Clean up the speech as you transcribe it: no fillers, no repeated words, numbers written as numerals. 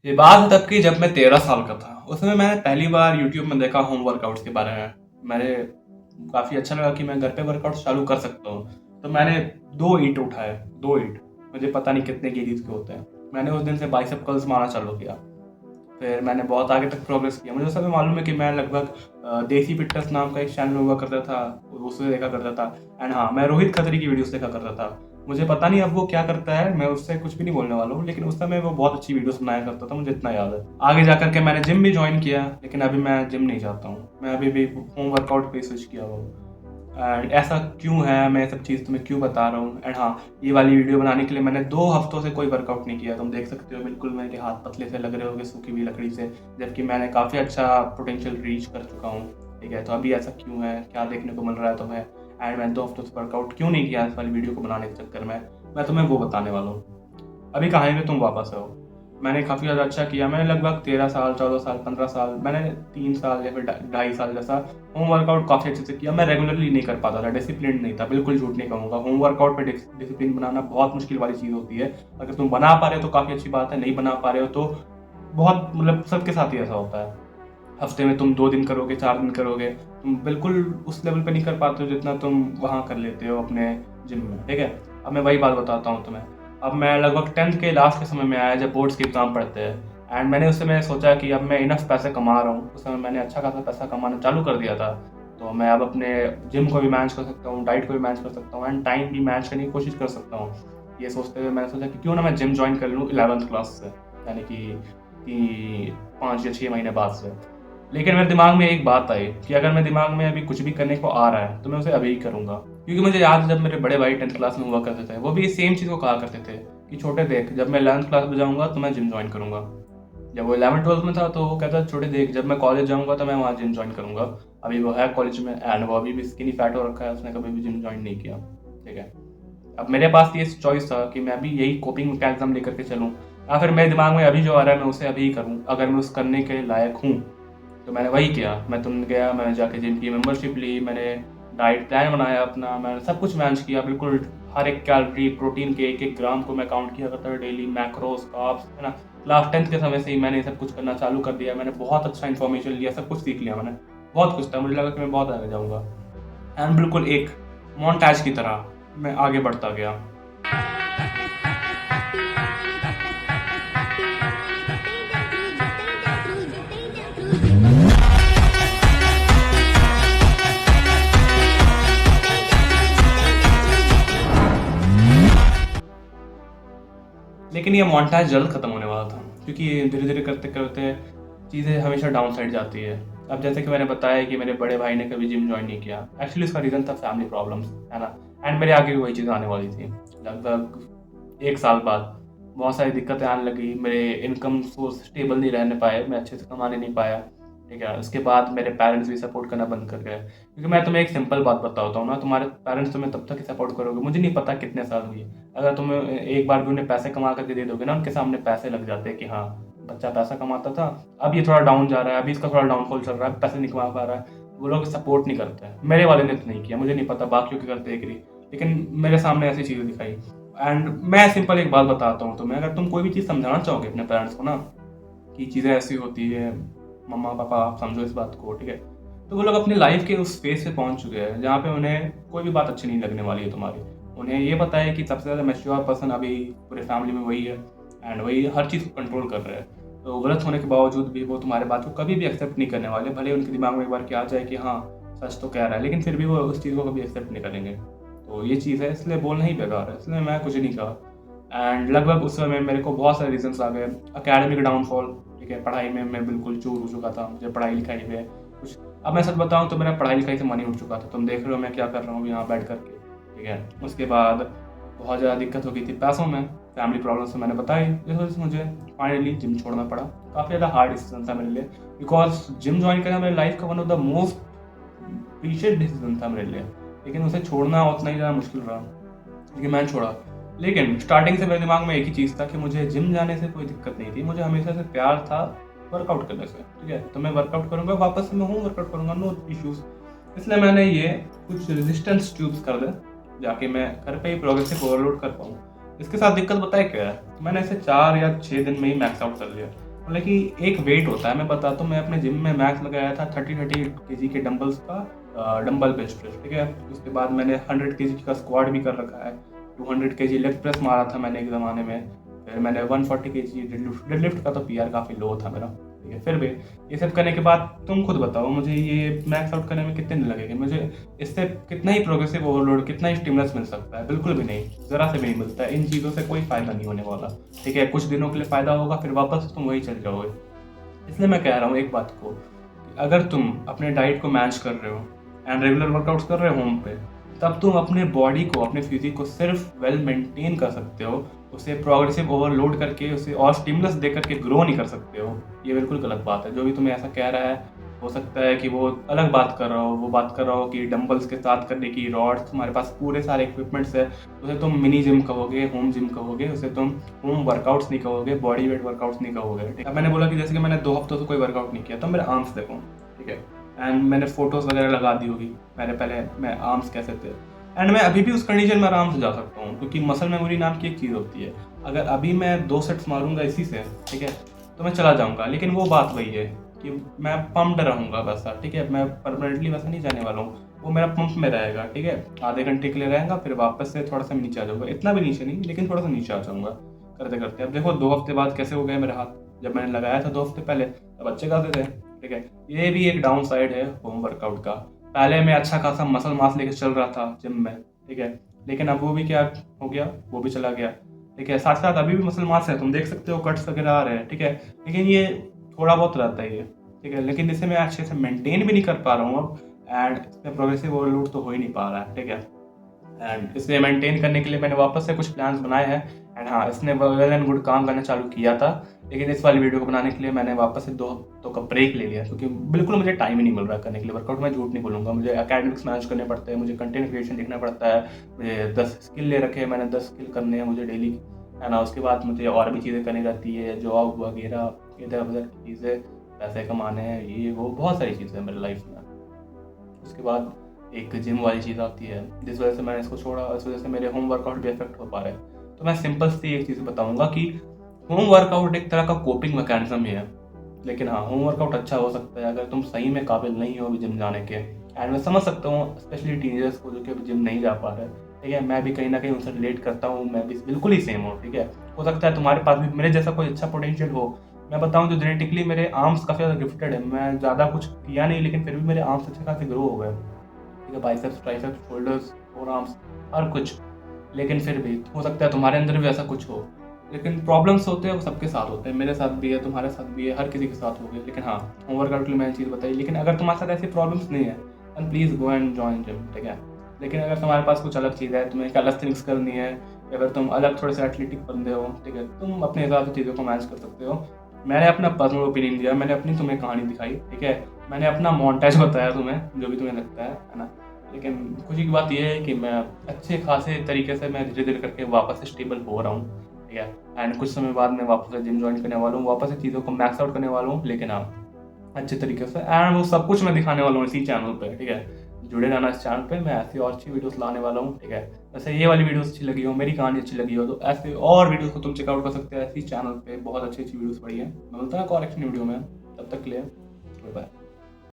ये बात तब की जब मैं 13 साल का था। उस समय मैंने पहली बार यूट्यूब में देखा होम वर्कआउट्स के बारे में। मैंने काफ़ी अच्छा लगा कि मैं घर पे वर्कआउट चालू कर सकता हूँ। तो मैंने 2 ईंट उठाए, 2 ईंट। मुझे पता नहीं कितने केजीज़ के होते हैं। मैंने उस दिन से बाइसेप कर्ल्स मारना चालू किया। फिर मैंने बहुत आगे तक प्रोग्रेस किया। मुझे उस समय मालूम है कि मैं लगभग देसी फिटनेस नाम का एक चैनल हुआ करता था, उसे देखा करता था। एंड हाँ, मैं रोहित खत्री की वीडियोस देखा करता था। मुझे पता नहीं अब वो क्या करता है, मैं उससे कुछ भी नहीं बोलने वाला हूँ, लेकिन उस समय वो बहुत अच्छी वीडियोस बनाया करता था, मुझे इतना याद है। आगे जाकर के मैंने जिम भी ज्वाइन किया, लेकिन अभी मैं जिम नहीं जाता हूँ। मैं अभी भी होम वर्कआउट पे स्विच किया हुआ हूँ। एंड ऐसा क्यों है, मैं सब चीज़ तुम्हें क्यों बता रहा हूँ। एंड हाँ, ये वाली वीडियो बनाने के लिए मैंने 2 हफ्तों से कोई वर्कआउट नहीं किया। तुम देख सकते हो बिल्कुल मेरे हाथ पतले से लग रहे होंगे सूखी हुई लकड़ी से, जबकि मैंने काफ़ी अच्छा पोटेंशियल रीच कर चुका हूँ। ठीक है, तो अभी ऐसा क्यों है, क्या देखने को मिल रहा है तुम्हें, एंड मैंने 2 हफ्तों से वर्कआउट क्यों नहीं किया इस वाली वीडियो को बनाने के चक्कर में, मैं तुम्हें वो बताने वाला हूँ। अभी कहानी में तुम वापस आओ। मैंने काफ़ी ज़्यादा अच्छा किया। मैंने लगभग 13 साल, 14 साल, 15 साल, मैंने 3 साल या फिर 2.5 साल जैसा होम वर्कआउट काफ़ी अच्छे से किया। मैं रेगुलरली नहीं कर पाता था, डिसिप्लिन नहीं था, बिल्कुल झूठ नहीं कहूँगा। होम वर्कआउट पे डिसिप्लिन बनाना बहुत मुश्किल वाली चीज़ होती है। अगर तुम बना पा रहे हो तो काफ़ी अच्छी बात है, नहीं बना पा रहे हो तो बहुत मतलब सबके साथ ही ऐसा होता है। हफ्ते में तुम 2 दिन करोगे, 4 दिन करोगे, तुम बिल्कुल उस लेवल पे नहीं कर पाते हो जितना तुम वहाँ कर लेते हो अपने जिम में। ठीक है, अब मैं वही बात बताता हूँ तुम्हें। अब मैं लगभग 10th के लास्ट के समय में आया जब बोर्ड्स के एग्जाम पढ़ते हैं। एंड मैंने उस समय सोचा कि अब मैं इनफ पैसे कमा रहा हूँ। उस समय मैंने अच्छा खासा पैसा कमाना चालू कर दिया था। तो मैं अब अपने जिम को भी मैनेज कर सकता हूँ, डाइट को भी मैनेज कर सकता हूँ, एंड टाइम भी मैनेज करने की कोशिश कर सकता हूँ। ये सोचते हुए मैंने सोचा कि क्यों ना मैं जिम ज्वाइन कर लूँ 11th क्लास से, यानी कि 5 या 6 महीने बाद से। लेकिन मेरे दिमाग में एक बात आई कि अगर मेरे दिमाग में अभी कुछ भी करने को आ रहा है तो मैं उसे अभी ही करूँगा। क्योंकि मुझे याद है जब मेरे बड़े भाई 10th क्लास में हुआ करते थे, वो भी सेम चीज़ को कहा करते थे कि छोटे देख, जब मैं 11th क्लास में जाऊँगा तो मैं जिम ज्वाइन करूँगा। जब वो 11th-12th में था तो वो कहता छोटे देख, जब मैं कॉलेज जाऊँगा तो मैं वहाँ जिम ज्वाइन करूँगा। अभी वो है कॉलेज में एंड वो अभी भी स्किनी फैट हो रखा है, उसने कभी भी जिम ज्वाइन नहीं किया। ठीक है, अब मेरे पास ये चॉइस था कि मैं भी यही कोपिंग मैकेनिज्म लेकर के चलूँ, या फिर मेरे दिमाग में अभी जो आ रहा है मैं उसे अभी ही करूँ अगर मैं उस करने के लायक हूँ। तो मैंने वही किया। मैं तुम गया, मैंने जाके जिम की मेंबरशिप ली, मैंने डाइट प्लान बनाया अपना, मैंने सब कुछ मैनेज किया बिल्कुल। हर एक कैलोरी, प्रोटीन के एक एक ग्राम को मैं काउंट किया करता था डेली, मैक्रोस, कार्ब्स, है ना। क्लास 10th के समय से ही मैंने ये सब कुछ करना चालू कर दिया। मैंने बहुत अच्छा इन्फॉर्मेशन लिया, सब कुछ सीख लिया मैंने। बहुत कुछ था, मुझे लगा कि मैं बहुत आगे जाऊँगा। एंड बिल्कुल एक मोन्टाज की तरह मैं आगे बढ़ता गया। लेकिन ये मोन्टाज जल्द खत्म होने वाला था, क्योंकि धीरे धीरे करते करते चीज़ें हमेशा डाउन साइड जाती है। अब जैसे कि मैंने बताया कि मेरे बड़े भाई ने कभी जिम ज्वाइन नहीं किया, एक्चुअली उसका रीज़न था फैमिली प्रॉब्लम्स, है ना। एंड मेरे आगे भी वही चीज़ आने वाली थी। लगभग 1 साल बाद बहुत सारी दिक्कतें आने लगी, मेरे इनकम सोर्स स्टेबल नहीं रहने पाए, मैं अच्छे से कमाने नहीं पाया। ठीक है, उसके बाद मेरे पेरेंट्स भी सपोर्ट करना बंद कर गए। क्योंकि मैं तुम्हें एक सिंपल बात बताता हूँ ना, तुम्हारे पेरेंट्स तुम्हें तब तक ही सपोर्ट करोगे, मुझे नहीं पता कितने साल हुए। अगर तुम एक बार भी उन्हें पैसे कमा करके दे दोगे ना, उनके सामने पैसे लग जाते हैं कि हाँ, बच्चा पैसा कमाता था, अब ये थोड़ा डाउन जा रहा है, अभी इसका थोड़ा डाउनफॉल चल रहा है, पैसे नहीं कमा पा रहा है। वो लोग सपोर्ट नहीं करते हैं। मेरे वाले ने तो नहीं किया, मुझे नहीं पता बाकियों के करते एग्री, लेकिन मेरे सामने ऐसी चीज़ें दिखाई। एंड मैं सिंपल एक बात बताता हूँ तुम्हें, अगर तुम कोई भी चीज़ समझाना चाहोगे अपने पेरेंट्स को ना कि चीज़ें ऐसी होती है, मम्मा पापा आप समझो इस बात को, ठीक है, तो वो लोग अपनी लाइफ के उस फेज पे पहुंच चुके हैं जहाँ पे उन्हें कोई भी बात अच्छी नहीं लगने वाली है तुम्हारी। उन्हें ये पता है कि सबसे ज़्यादा मैच्योर पर्सन अभी पूरे फैमिली में वही है, एंड वही हर चीज़ को कंट्रोल कर रहे हैं। तो गलत होने के बावजूद भी वो तुम्हारे बात को कभी भी एक्सेप्ट नहीं करने वाले, भले उनके दिमाग में एक बार क्या आ जाए कि हाँ, सच तो कह रहा है, लेकिन फिर भी वो उस चीज़ को कभी एक्सेप्ट नहीं करेंगे। तो ये चीज़ है, इसलिए बोलना ही बेकार है, इसलिए मैं कुछ नहीं कहा। एंड लगभग उस समय मेरे को बहुत सारे रीजंस आ गए। अकेडमिक डाउनफॉल, ठीक है, पढ़ाई में मैं बिल्कुल चूर हो चुका था, मुझे पढ़ाई लिखाई में कुछ, अब मैं सच बताऊं तो मेरा पढ़ाई लिखाई से मन ही उठ चुका था। तुम देख रहे हो मैं क्या कर रहा हूँ यहाँ बैठ करके। ठीक है, उसके बाद बहुत ज़्यादा दिक्कत हो गई थी पैसों में, फैमिली प्रॉब्लम्स मैंने बताई, जिस वजह से मुझे फाइनली जिम छोड़ना पड़ा। काफ़ी ज़्यादा हार्ड डिसीजन था मेरे लिए, बिकॉज जिम ज्वाइन करना मेरे लाइफ का one of the most precious decision था मेरे लिए, लेकिन उसे छोड़ना उतना ही ज़्यादा मुश्किल रहा, क्योंकि मैंने छोड़ा। लेकिन स्टार्टिंग से मेरे दिमाग में एक ही चीज़ था कि मुझे जिम जाने से कोई दिक्कत नहीं थी, मुझे हमेशा से प्यार था वर्कआउट करने से। ठीक है, तो मैं वर्कआउट करूँगा, वापस से मैं होम वर्कआउट करूँगा, नो इश्यूज़। इसलिए मैंने ये कुछ रेजिस्टेंस ट्यूब्स कर दे, जाके मैं घर पे ही प्रोग्रेसिव ओवरलोड कर पाऊँ। इसके साथ दिक्कत बताए क्या है, मैंने इसे 4 या 6 दिन में ही मैक्स आउट कर लिया। मतलब कि एक वेट होता है, मैं बताता हूँ। मैं अपने जिम में मैक्स लगाया था 30 केजी के डंबल्स का डंबल बेंच प्रेस, ठीक है। उसके बाद मैंने 100 केजी का स्क्वाट भी कर रखा है, 200 केजी लेग प्रेस मारा था मैंने एक ज़माने में। फिर मैंने 140 केजी डेडलिफ्ट का तो पीआर काफ़ी लो था मेरा, ठीक है। फिर भी ये सब करने के बाद तुम खुद बताओ मुझे ये मैक्स आउट करने में कितने दिन लगेंगे, मुझे इससे कितना ही प्रोग्रेसिव ओवरलोड, कितना ही स्टिमुलस मिल सकता है? बिल्कुल भी नहीं, ज़रा से भी नहीं मिलता है। इन चीज़ों से कोई फ़ायदा नहीं होने वाला, ठीक है। कुछ दिनों के लिए फ़ायदा होगा, फिर वापस तुम वही चल जाओगे। इसलिए मैं कह रहा हूँ एक बात को, कि अगर तुम अपने डाइट को मैनेज कर रहे हो एंड रेगुलर वर्कआउट्स कर रहे हो होम पे, तब तुम अपने बॉडी को, अपने फिजिक को सिर्फ वेल मेंटेन कर सकते हो। उसे प्रोग्रेसिव ओवरलोड करके, उसे और स्टिमुलस दे करके ग्रो नहीं कर सकते हो। ये बिल्कुल गलत बात है। जो भी तुम्हें ऐसा कह रहा है, हो सकता है कि वो अलग बात कर रहा हो, वो बात कर रहा हो कि डंबल्स के साथ करने की रॉड्स, तुम्हारे पास पूरे सारे इक्विपमेंट्स है, उसे तुम मिनी जिम कहोगे, होम जिम कहोगे, उसे तुम होम वर्कआउट्स नहीं कहोगे, बॉडी वेट वर्कआउट्स नहीं कहोगे, ठीक है। मैंने बोला कि जैसे कि मैंने 2 हफ्तों से कोई वर्कआउट नहीं किया, तो मेरे आर्म्स देखो, ठीक है। एंड मैंने फोटोज वगैरह लगा दी होगी मैंने पहले, मैं आर्म्स कैसे थे। एंड मैं अभी भी उस कंडीशन में आराम से जा सकता हूँ, क्योंकि मसल मेमोरी नाम की एक चीज़ होती है। अगर अभी मैं 2 सेट्स मारूंगा इसी से, ठीक है, तो मैं चला जाऊंगा। लेकिन वो बात वही है कि मैं पम्प्ड रहूंगा वैसा, ठीक है। मैं परमानेंटली वैसा नहीं जाने वाला हूँ, वो मेरा पंप में रहेगा, ठीक है। आधे घंटे के लिए रहेगा, फिर वापस से थोड़ा सा नीचे आ जाऊंगा। इतना भी नीचे नहीं, लेकिन थोड़ा सा नीचे आ जाऊंगा करते करते। अब देखो 2 हफ्ते बाद कैसे हो गए मेरे हाथ। जब मैंने लगाया था 2 हफ्ते पहले, तब अच्छे खासे थे, ठीक है। ये भी एक डाउन साइड है होम वर्कआउट का। पहले मैं अच्छा खासा मसल मास लेके चल रहा था जिम में, ठीक है। लेकिन अब वो भी क्या हो गया, वो भी चला गया, ठीक है। साथ साथ अभी भी मसल मास है, तुम देख सकते हो कट्स वगैरह आ रहे हैं, ठीक है। लेकिन ये थोड़ा बहुत रहता है ये, ठीक है। लेकिन इसे मैं अच्छे से मेंटेन भी नहीं कर पा रहा हूँ अब, एंड इसमें प्रोग्रेसिव ओवरलोड तो हो ही नहीं पा रहा है, ठीक है। एंड इसे मेंटेन करने के लिए मैंने वापस से कुछ प्लान्स बनाए हैं। एंड हाँ, इसने वेल एंड गुड काम करना चालू किया था, लेकिन इस वाली वीडियो को बनाने के लिए मैंने वापस से 2 हफ्तों का ब्रेक ले लिया, क्योंकि बिल्कुल मुझे टाइम ही नहीं मिल रहा करने के लिए वर्कआउट। मैं झूठ नहीं बोलूँगा, मुझे एकेडमिक्स मैनेज करने पड़ते हैं, मुझे कंटेंट क्रिएशन देखना पड़ता है, मुझे 10 स्किल ले रखे हैं मैंने, 10 स्किल करने हैं मुझे डेली, है ना। उसके बाद मुझे और भी चीज़ें करनी रहती है, जॉब वगैरह इधर उधर की चीज़ें, पैसे कमाने हैं, ये वो बहुत सारी चीज़ें हैं मेरी लाइफ में। उसके बाद एक जिम वाली चीज़ आती है, जिस वजह से मैंने इसको छोड़ा, इस वजह से मेरे होम वर्कआउट भी इफेक्ट हो पा रहे हैं। तो मैं सिंपल सी एक चीज़ बताऊंगा कि होम वर्कआउट एक तरह का कोपिंग मैकेनिज्म ही है। लेकिन हाँ, होम वर्कआउट अच्छा हो सकता है अगर तुम सही में काबिल नहीं हो जिम जाने के। एंड मैं समझ सकता हूँ स्पेशली टीनेजर्स को जो कि अभी जिम नहीं जा पा रहे, ठीक है। मैं भी कहीं ना कहीं उनसे रिलेट करता हूँ, मैं भी बिल्कुल ही सेम हूँ, ठीक है। हो सकता है तुम्हारे पास भी मेरे जैसा कोई अच्छा पोटेंशियल हो। मैं बताऊँ जो जेनेटिकली मेरे आर्म्स काफ़ी ज़्यादा गिफ्टेड है, मैं ज़्यादा कुछ किया नहीं, लेकिन फिर भी मेरे आर्म्स अच्छे खासे ग्रो हो गए, ठीक है। Biceps, triceps, shoulders, forearms, हर कुछ। लेकिन फिर भी हो सकता है तुम्हारे अंदर भी ऐसा कुछ हो। लेकिन प्रॉब्लम्स होते हैं, वो सबके साथ होते हैं, मेरे साथ भी है, तुम्हारे साथ भी है, हर किसी के साथ होगी। लेकिन हाँ, होमवर्क के लिए मैंने चीज़ बताई। लेकिन अगर तुम्हारे साथ ऐसी प्रॉब्लम्स नहीं है, then please go and join gym, ठीक है। लेकिन अगर तुम्हारे पास कुछ अलग चीज़ है, तुम्हें कैलिस्थेनिक्स करनी है, या अगर तुम अलग थोड़े से एथलेटिक बंदे हो, ठीक है, तुम अपने हिसाब से चीज़ों को मैनेज कर सकते हो। मैंने अपना पर्सनल ओपिनियन दिया, मैंने अपनी तुम्हें कहानी दिखाई, ठीक है। मैंने अपना मोन्टेज बताया तुम्हें, जो भी तुम्हें लगता है ना। लेकिन खुशी की बात यह है कि मैं अच्छे खासे तरीके से मैं धीरे धीरे करके वापस से स्टेबल हो रहा हूँ, ठीक है। एंड कुछ समय बाद मैं वापस से जिम ज्वाइन करने वाला हूँ, वापस से चीज़ों को मैक्स आउट करने वाला हूँ, लेकिन हाँ, अच्छे तरीके से। एंड वो सब कुछ मैं दिखाने वाला हूँ इसी चैनल पे, ठीक है। जुड़े रहना इस चैनल पे, मैं ऐसी और अच्छी वीडियोस लाने वाला हूँ, ठीक है। वैसे ये वाली वीडियोस अच्छी लगी हो, मेरी कहानी अच्छी लगी हो, तो ऐसे और वीडियोस को तुम चेकआउट कर सकते हो इसी चैनल पे। बहुत अच्छी अच्छी वीडियोस पड़ी है। मैं मिलता हूँ एक और एक्शन वीडियो में, तब तक के लिए बाय।